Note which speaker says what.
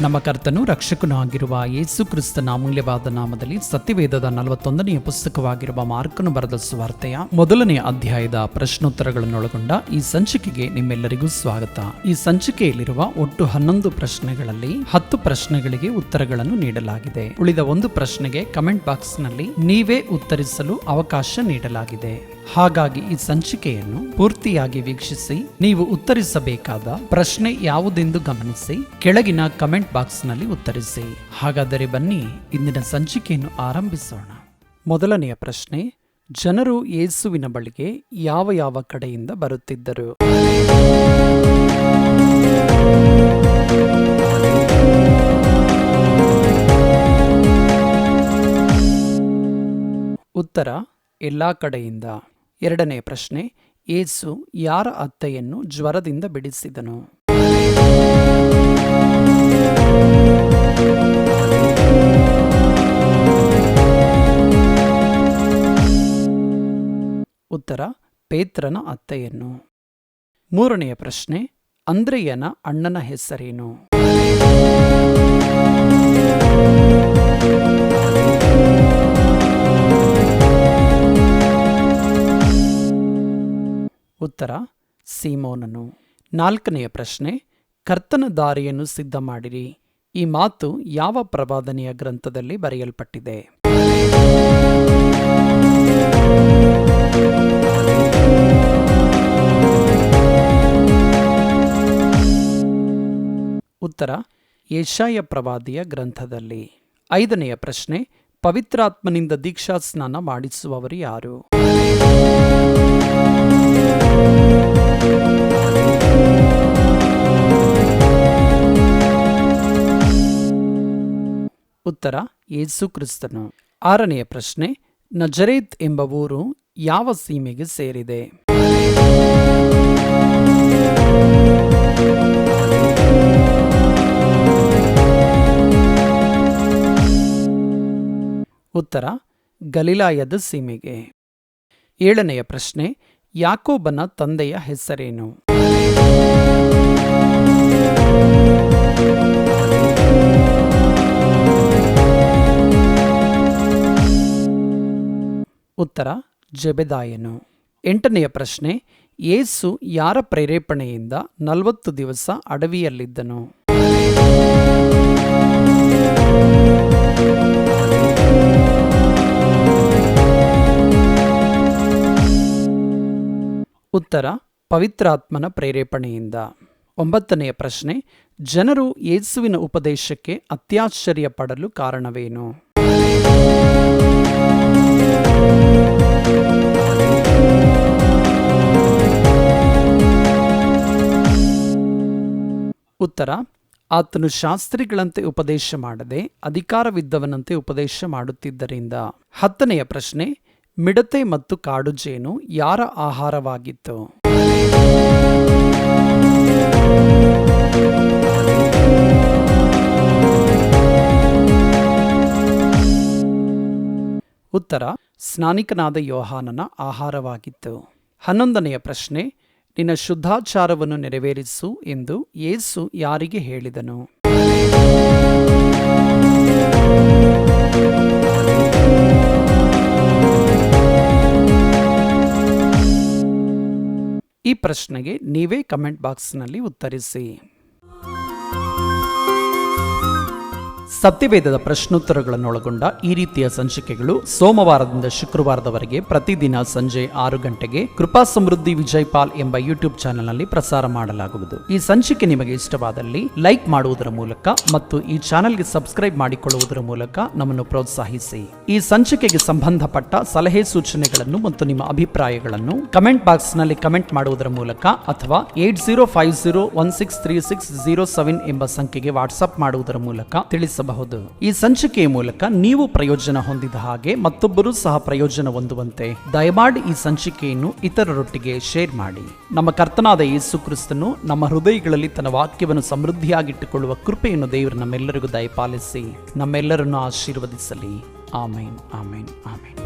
Speaker 1: ನಮ್ಮ ಕರ್ತನು ರಕ್ಷಕನೂ ಆಗಿರುವ ಯೇಸು ಕ್ರಿಸ್ತನ ಅಮೂಲ್ಯವಾದ ನಾಮದಲ್ಲಿ ಸತ್ಯವೇದದ 41ನೇ ಪುಸ್ತಕವಾಗಿರುವ ಮಾರ್ಕನು ಬರೆದ ಸುವಾರ್ತೆಯ 1ನೇ ಅಧ್ಯಾಯದ ಪ್ರಶ್ನೋತ್ತರಗಳನ್ನೊಳಗೊಂಡ ಈ ಸಂಚಿಕೆಗೆ ನಿಮ್ಮೆಲ್ಲರಿಗೂ ಸ್ವಾಗತ. ಈ ಸಂಚಿಕೆಯಲ್ಲಿರುವ ಒಟ್ಟು 11 ಪ್ರಶ್ನೆಗಳಲ್ಲಿ 10 ಪ್ರಶ್ನೆಗಳಿಗೆ ಉತ್ತರಗಳನ್ನು ನೀಡಲಾಗಿದೆ. ಉಳಿದ 1 ಪ್ರಶ್ನೆಗೆ ಕಮೆಂಟ್ ಬಾಕ್ಸ್ ನಲ್ಲಿ ನೀವೇ ಉತ್ತರಿಸಲು ಅವಕಾಶ ನೀಡಲಾಗಿದೆ. ಹಾಗಾಗಿ ಈ ಸಂಚಿಕೆಯನ್ನು ಪೂರ್ತಿಯಾಗಿ ವೀಕ್ಷಿಸಿ ನೀವು ಉತ್ತರಿಸಬೇಕಾದ ಪ್ರಶ್ನೆ ಯಾವುದೆಂದು ಗಮನಿಸಿ ಕೆಳಗಿನ ಕಮೆಂಟ್ ಬಾಕ್ಸ್ ನಲ್ಲಿ ಉತ್ತರಿಸಿ. ಹಾಗಾದರೆ ಬನ್ನಿ ಇಂದಿನ ಸಂಚಿಕೆಯನ್ನು ಆರಂಭಿಸೋಣ. ಮೊದಲನೆಯ ಪ್ರಶ್ನೆ, ಜನರು ಯೇಸುವಿನ ಬಳಿಗೆ ಯಾವ ಕಡೆಯಿಂದ ಬರುತ್ತಿದ್ದರು? ಉತ್ತರ ಎಲ್ಲಾ ಕಡೆಯಿಂದ. ಎರಡನೆಯ ಪ್ರಶ್ನೆ, ಯೇಸು ಯಾರ ಅತ್ತೆಯನ್ನು ಜ್ವರದಿಂದ ಬಿಡಿಸಿದನು? ಉತ್ತರ ಪೇತ್ರನ ಅತ್ತೆಯನ್ನು. ಮೂರನೆಯ ಪ್ರಶ್ನೆ, ಅಂದ್ರೆಯನ ಅಣ್ಣನ ಹೆಸರೇನು? ಉತ್ತರ ಸೀಮೋನನು. ನಾಲ್ಕನೆಯ ಪ್ರಶ್ನೆ, ಕರ್ತನ ದಾರಿಯನ್ನು ಸಿದ್ಧ ಮಾಡಿರಿ. ಈ ಮಾತು ಯಾವ ಪ್ರವಾದನೆಯ ಗ್ರಂಥದಲ್ಲಿ ಬರೆಯಲ್ಪಟ್ಟಿದೆ? ಉತ್ತರ ಯೆಶಾಯ ಪ್ರವಾದಿಯ ಗ್ರಂಥದಲ್ಲಿ. ಐದನೆಯ ಪ್ರಶ್ನೆ, ಪವಿತ್ರಾತ್ಮನಿಂದ ದೀಕ್ಷಾ ಸ್ನಾನ ಮಾಡಿಸುವವರು ಯಾರು? ಉತ್ತರ ಯೇಸು ಕ್ರಿಸ್ತನು. ಆರನೆಯ ಪ್ರಶ್ನೆ, ನಜರೇತ್ ಎಂಬ ಊರು ಯಾವ ಸೀಮೆಗೆ ಸೇರಿದೆ? ಉತ್ತರ ಗಲಿಲಾಯದ ಸೀಮೆಗೆ. ಏಳನೆಯ ಪ್ರಶ್ನೆ, ಯಾಕೋಬನ ತಂದೆಯ ಹೆಸರೇನು? ಉತ್ತರ ಜೆಬೆದಾಯನು. ಎಂಟನೆಯ ಪ್ರಶ್ನೆ, ಯೇಸು ಯಾರ ಪ್ರೇರೇಪಣೆಯಿಂದ 40 ದಿವಸ ಅಡವಿಯಲ್ಲಿದ್ದನು? ಉತ್ತರ ಪವಿತ್ರಾತ್ಮನ ಪ್ರೇರೇಪಣೆಯಿಂದ. ಒಂಬತ್ತನೆಯ ಪ್ರಶ್ನೆ, ಜನರು ಯೇಸುವಿನ ಉಪದೇಶಕ್ಕೆ ಅತ್ಯಾಶ್ಚರ್ಯ ಪಡಲು ಕಾರಣವೇನು? ಉತ್ತರ ಆತನು ಶಾಸ್ತ್ರಿಗಳಂತೆ ಉಪದೇಶ ಮಾಡದೆ ಅಧಿಕಾರವಿದ್ದವನಂತೆ ಉಪದೇಶ ಮಾಡುತ್ತಿದ್ದರಿಂದ. ಹತ್ತನೆಯ ಪ್ರಶ್ನೆ, ಮಿಡತೆ ಮತ್ತು ಕಾಡುಜೇನು ಯಾರ ಆಹಾರವಾಗಿತ್ತು? ಉತ್ತರ ಸ್ನಾನಿಕನಾದ ಯೋಹಾನನ ಆಹಾರವಾಗಿತ್ತು. 11ನೆಯ ಪ್ರಶ್ನೆ, ನಿನ್ನ ಶುದ್ಧಾಚಾರವನ್ನು ನೆರವೇರಿಸು ಎಂದು ಯೇಸು ಯಾರಿಗೆ ಹೇಳಿದನು? ಈ ಪ್ರಶ್ನೆಗೆ ನೀವೇ ಕಮೆಂಟ್ ಬಾಕ್ಸ್ನಲ್ಲಿ ಉತ್ತರಿಸಿ. ಸತ್ಯವೇದದ ಪ್ರಶ್ನೋತ್ತರಗಳನ್ನೊಳಗೊಂಡ ಈ ರೀತಿಯ ಸಂಚಿಕೆಗಳು ಸೋಮವಾರದಿಂದ ಶುಕ್ರವಾರದವರೆಗೆ ಪ್ರತಿದಿನ ಸಂಜೆ 6 ಗಂಟೆಗೆ ಕೃಪಾ ಸಮೃದ್ಧಿ ವಿಜಯ್ ಪಾಲ್ ಎಂಬ ಯೂಟ್ಯೂಬ್ ಚಾನೆಲ್ನಲ್ಲಿ ಪ್ರಸಾರ ಮಾಡಲಾಗುವುದು. ಈ ಸಂಚಿಕೆ ನಿಮಗೆ ಇಷ್ಟವಾದಲ್ಲಿ ಲೈಕ್ ಮಾಡುವುದರ ಮೂಲಕ ಮತ್ತು ಈ ಚಾನೆಲ್ಗೆ ಸಬ್ಸ್ಕ್ರೈಬ್ ಮಾಡಿಕೊಳ್ಳುವುದರ ಮೂಲಕ ನಮ್ಮನ್ನು ಪ್ರೋತ್ಸಾಹಿಸಿ. ಈ ಸಂಚಿಕೆಗೆ ಸಂಬಂಧಪಟ್ಟ ಸಲಹೆ ಸೂಚನೆಗಳನ್ನು ಮತ್ತು ನಿಮ್ಮ ಅಭಿಪ್ರಾಯಗಳನ್ನು ಕಮೆಂಟ್ ಬಾಕ್ಸ್ನಲ್ಲಿ ಕಮೆಂಟ್ ಮಾಡುವುದರ ಮೂಲಕ ಅಥವಾ 8050163607 ಎಂಬ ಸಂಖ್ಯೆಗೆ ವಾಟ್ಸ್ಆಪ್ ಮಾಡುವುದರ ಮೂಲಕ ತಿಳಿಸಬಹುದು. ಈ ಸಂಚಿಕೆಯ ಮೂಲಕ ನೀವು ಪ್ರಯೋಜನ ಹೊಂದಿದ ಹಾಗೆ ಮತ್ತೊಬ್ಬರು ಸಹ ಪ್ರಯೋಜನ ಹೊಂದುವಂತೆ ದಯಮಾಡಿ ಈ ಸಂಚಿಕೆಯನ್ನು ಇತರರೊಟ್ಟಿಗೆ ಶೇರ್ ಮಾಡಿ. ನಮ್ಮ ಕರ್ತನಾದ ಯೇಸು ಕ್ರಿಸ್ತನು ನಮ್ಮ ಹೃದಯಗಳಲ್ಲಿ ತನ್ನ ವಾಕ್ಯವನ್ನು ಸಮೃದ್ಧಿಯಾಗಿಟ್ಟುಕೊಳ್ಳುವ ಕೃಪೆಯನ್ನು ದೇವರು ನಮ್ಮೆಲ್ಲರಿಗೂ ದಯಪಾಲಿಸಿ ನಮ್ಮೆಲ್ಲರನ್ನು ಆಶೀರ್ವದಿಸಲಿ. ಆಮೇನ್, ಆಮೇನ್, ಆಮೇನ್.